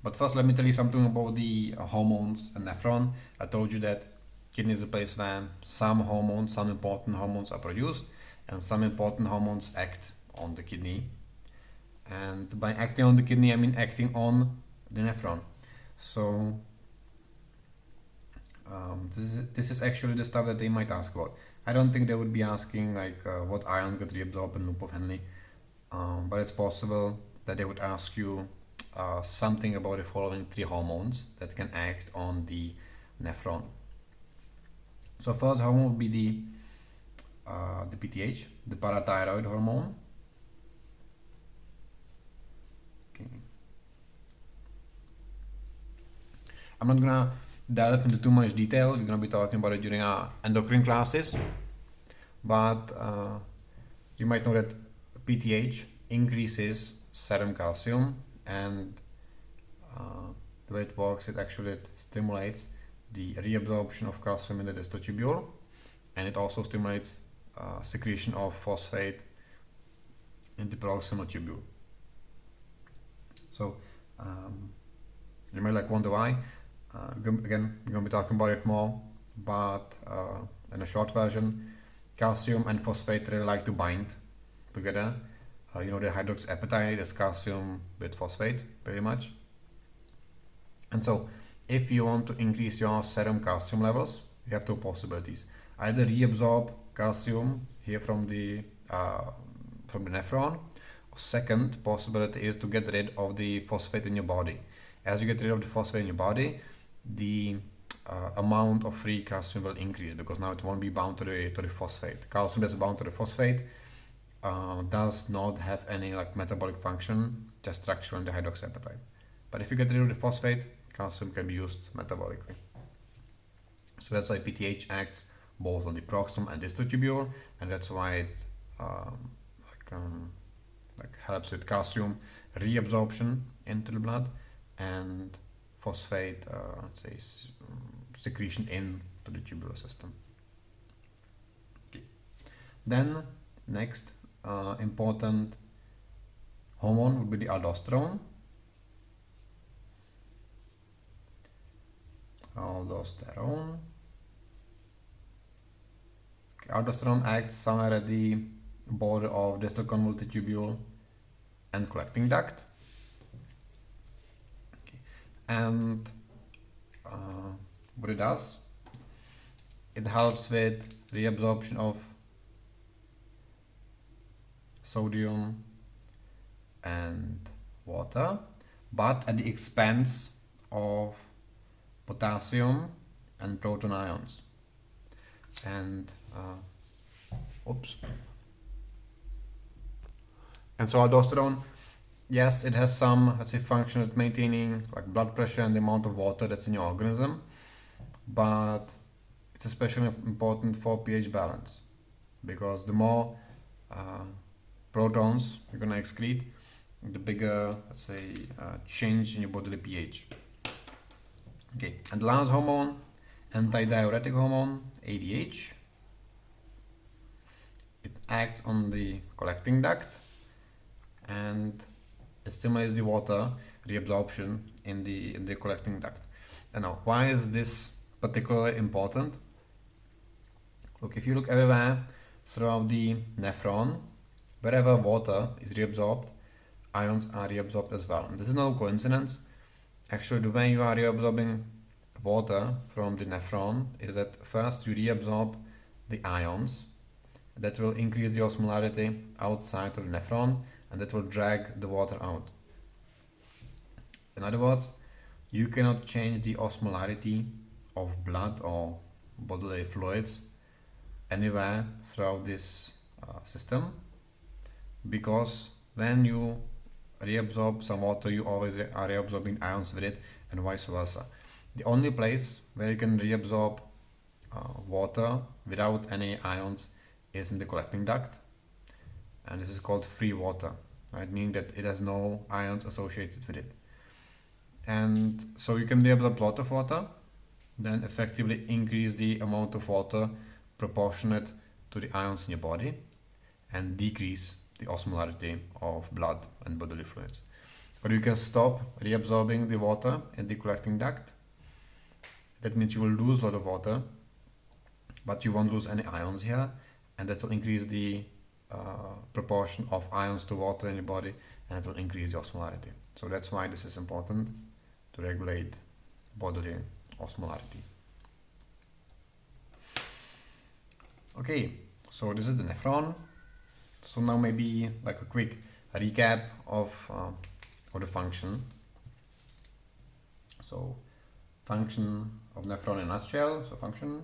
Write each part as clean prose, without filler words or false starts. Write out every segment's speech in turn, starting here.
But first, let me tell you something about the hormones and nephron. I told you that kidney is a place where some hormones, some important hormones are produced, and some important hormones act on the kidney. And by acting on the kidney, I mean acting on the nephron. So this is actually the stuff that they might ask about. I don't think they would be asking like what ions get reabsorbed in loop of Henle, but it's possible that they would ask you something about the following three hormones that can act on the nephron. So first hormone would be the PTH, the parathyroid hormone. Okay. I'm not gonna delve into too much detail. We're gonna be talking about it during our endocrine classes, but you might know that PTH increases serum calcium, and the way it works, it actually stimulates the reabsorption of calcium in the distal tubule, and it also stimulates secretion of phosphate in the proximal tubule. So you may like wonder why. Again, we're going to be talking about it more, but in a short version, calcium and phosphate really like to bind together. You know, the hydroxyapatite is calcium with phosphate, pretty much. And so, if you want to increase your serum calcium levels, you have two possibilities: either reabsorb calcium here from the nephron, or second possibility is to get rid of the phosphate in your body. As you get rid of the phosphate in your body, the amount of free calcium will increase, because now it won't be bound to the phosphate. Calcium that's bound to the phosphate does not have any like metabolic function, just structure in the hydroxyapatite. But if you get rid of the phosphate, calcium can be used metabolically. So that's why PTH acts both on the proximal and distal tubule, and that's why it helps with calcium reabsorption into the blood and phosphate, let's say, secretion into the tubular system. Okay. Then next important hormone would be the aldosterone. Aldosterone. Okay. Aldosterone acts somewhere at the border of distal convoluted tubule and collecting duct. Okay. And what it does, it helps with reabsorption of sodium and water, but at the expense of potassium and proton ions. And and so aldosterone, yes, it has some, let's say, function at maintaining like blood pressure and the amount of water that's in your organism, but it's especially important for pH balance, because the more protons you're going to excrete, the bigger, let's say, change in your bodily pH. Okay, and the last hormone, antidiuretic hormone, ADH. It acts on the collecting duct and it stimulates the water reabsorption in the collecting duct. And now, why is this particularly important? Look, if you look everywhere throughout the nephron, wherever water is reabsorbed, ions are reabsorbed as well. And this is no coincidence. Actually, the way you are reabsorbing water from the nephron is that first you reabsorb the ions. That will increase the osmolarity outside of the nephron, and that will drag the water out. In other words, you cannot change the osmolarity of blood or bodily fluids anywhere throughout this system, because when you reabsorb some water, you always are reabsorbing ions with it, and vice versa. The only place where you can reabsorb water without any ions is in the collecting duct, and this is called free water, right? Meaning that it has no ions associated with it. And so you can reabsorb a lot of water, then effectively increase the amount of water proportionate to the ions in your body, and decrease the osmolarity of blood and bodily fluids. or you can stop reabsorbing the water in the collecting duct. That means you will lose a lot of water, but you won't lose any ions here, and that will increase the proportion of ions to water in the body, and it will increase the osmolarity. So that's why this is important, to regulate bodily osmolarity. Okay, so this is the nephron. So now maybe like a quick recap of the function. So function of nephron in a nutshell. So function.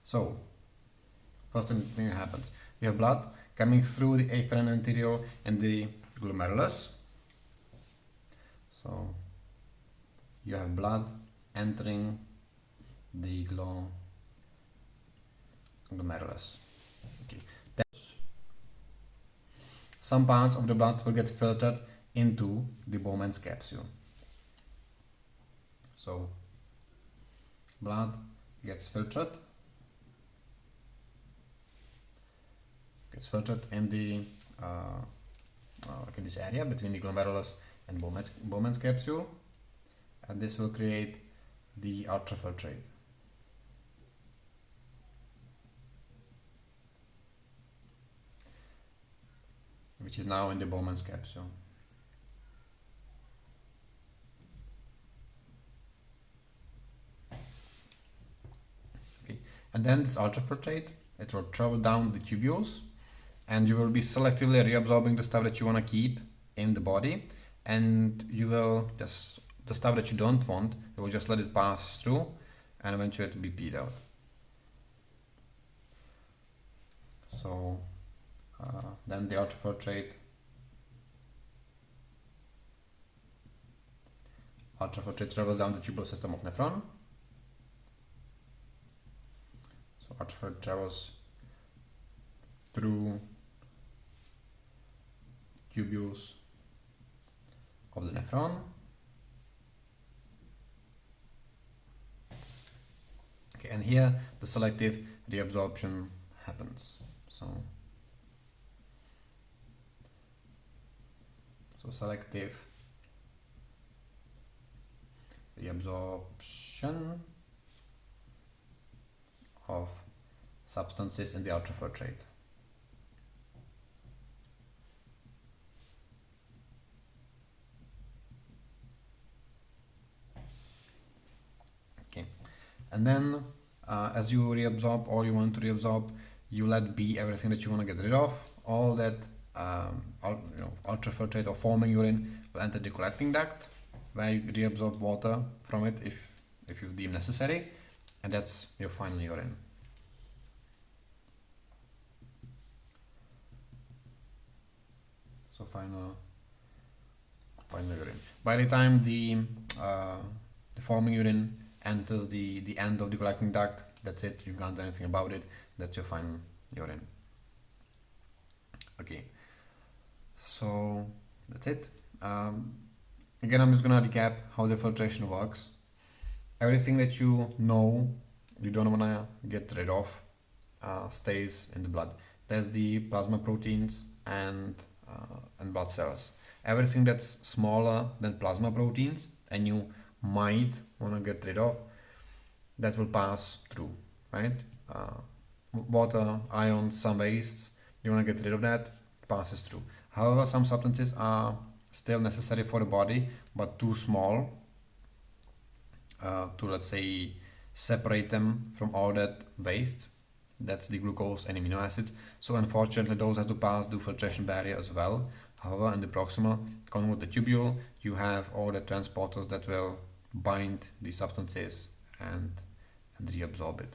So first thing that happens, you have blood coming through the afferent anterior and the glomerulus. So you have blood entering the glomerulus. Okay. Some parts of the blood will get filtered into the Bowman's capsule. So blood gets filtered in the in this area between the glomerulus and Bowman's capsule, and this will create the ultrafiltrate. Which is now in the Bowman's capsule. Okay, and then this ultrafiltrate, it will travel down the tubules, and you will be selectively reabsorbing the stuff that you want to keep in the body, and you will just, the stuff that you don't want, you will just let it pass through, and eventually it will be peed out. So then the ultrafiltrate travels down the tubule system of nephron. So ultrafiltrate travels through tubules of the nephron. Okay, and here the selective reabsorption happens. So selective reabsorption of substances in the ultrafiltrate. Okay, and then as you reabsorb all you want to reabsorb, you let be everything that you want to get rid of. All that ultrafiltrate or forming urine will enter the collecting duct, where you reabsorb water from it if you deem necessary, and that's your final urine. So final urine. By the time the forming urine enters the end of the collecting duct, that's it. You can't do anything about it. That's your final urine. Okay, so that's it. Again, I'm just gonna recap how the filtration works. Everything that you know you don't wanna get rid of stays in the blood. There's the plasma proteins and blood cells. Everything that's smaller than plasma proteins and you might wanna get rid of, that will pass through, right? Water, ions, some wastes, you wanna get rid of that, passes through. However, some substances are still necessary for the body but too small to, let's say, separate them from all that waste. That's the glucose and amino acids. So unfortunately those have to pass the filtration barrier as well. However, in the proximal convoluted tubule you have all the transporters that will bind the substances and reabsorb it.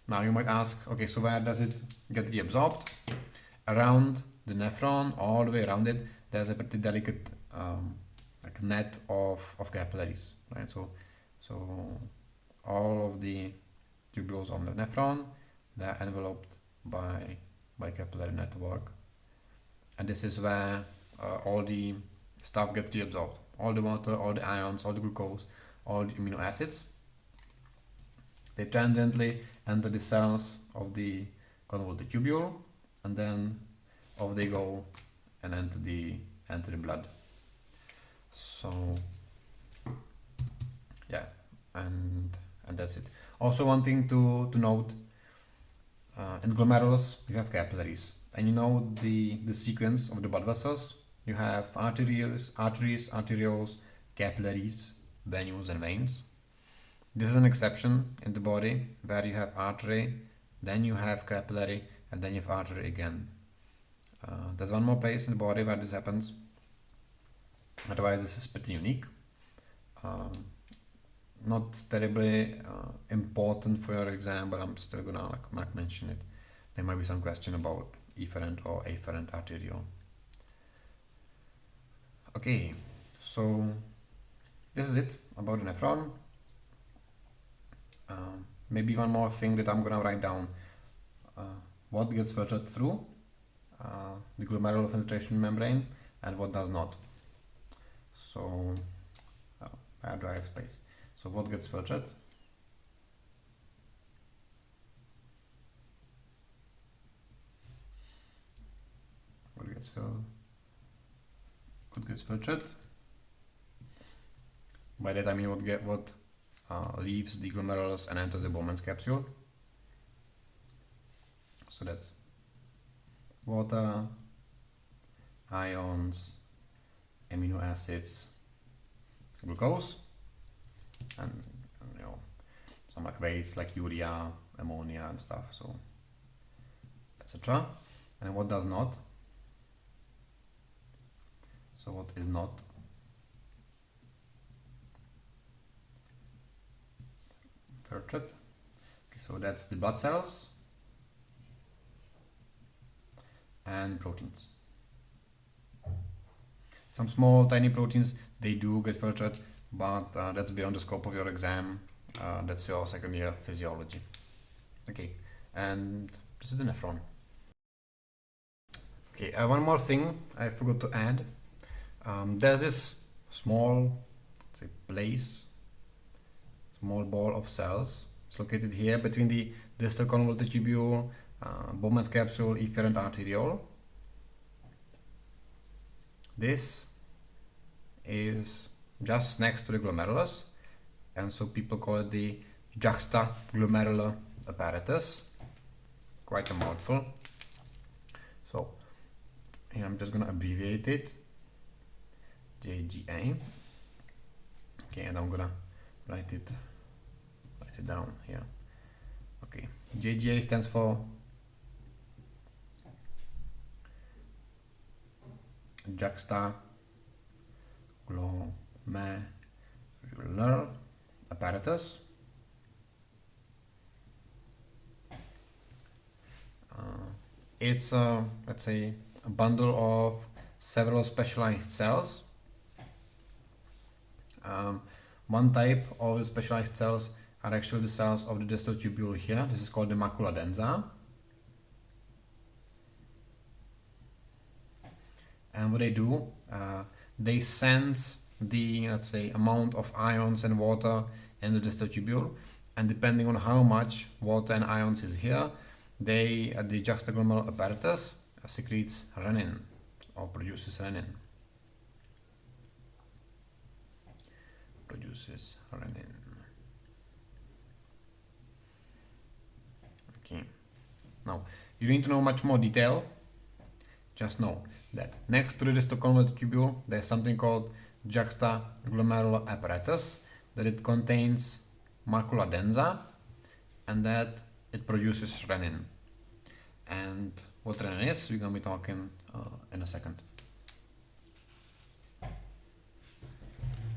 Now you might ask, okay, so where does it get reabsorbed? Around the nephron, all the way around it, there's a pretty delicate like net of capillaries, right? So all of the tubules on the nephron, they're enveloped by capillary network, and this is where all the stuff gets reabsorbed. All the water, all the ions, all the glucose, all the amino acids. They tangentially enter the cells of the convoluted tubule, and then off they go and enter the blood. So yeah, and that's it. Also, one thing to note, in the glomerulus you have capillaries, and you know the sequence of the blood vessels. You have arteries, arterioles, capillaries, venules, and veins. This is an exception in the body where you have artery, then you have capillary, and then you have artery again. There's one more place in the body where this happens. Otherwise, this is pretty unique. Not terribly important for your exam, but I'm still gonna mention it. There might be some question about efferent or afferent arteriole. Okay, so this is it about the nephron. Maybe one more thing that I'm gonna write down: what gets filtered through the glomerular filtration membrane and what does not. So where do I have space? So what gets filtered? What gets filtered? By that I mean what leaves the glomerulus and enters the Bowman's capsule. So that's water, ions, amino acids, glucose, and some like waste like urea, ammonia, and stuff. So etc. And what does not? So what is not? Filtered. Okay, so that's the blood cells and proteins. Some small tiny proteins, they do get filtered, but that's beyond the scope of your exam. That's your second year physiology. Okay, and this is the nephron. Okay, one more thing I forgot to add. There's this small ball of cells. It's located here between the distal convoluted tubule, Bowman's capsule, efferent arteriole. This is just next to the glomerulus, and so people call it the juxtaglomerular apparatus. Quite a mouthful. So here I'm just gonna abbreviate it, JGA. Okay, and I'm gonna write it down here. Okay, JGA stands for juxtaglomerular apparatus. It's let's say a bundle of several specialized cells. One type of the specialized cells are actually the cells of the distal tubule here. This is called the macula densa. And what they do, they sense the, let's say, amount of ions and water in the distal tubule, and depending on how much water and ions is here, the juxtaglomerular apparatus secretes renin or produces renin. Okay. Now, you need to know much more detail. Just know that next to the distal convoluted tubule, there's something called juxtaglomerular apparatus, that it contains macula densa, and that it produces renin. And what renin is, we're going to be talking in a second.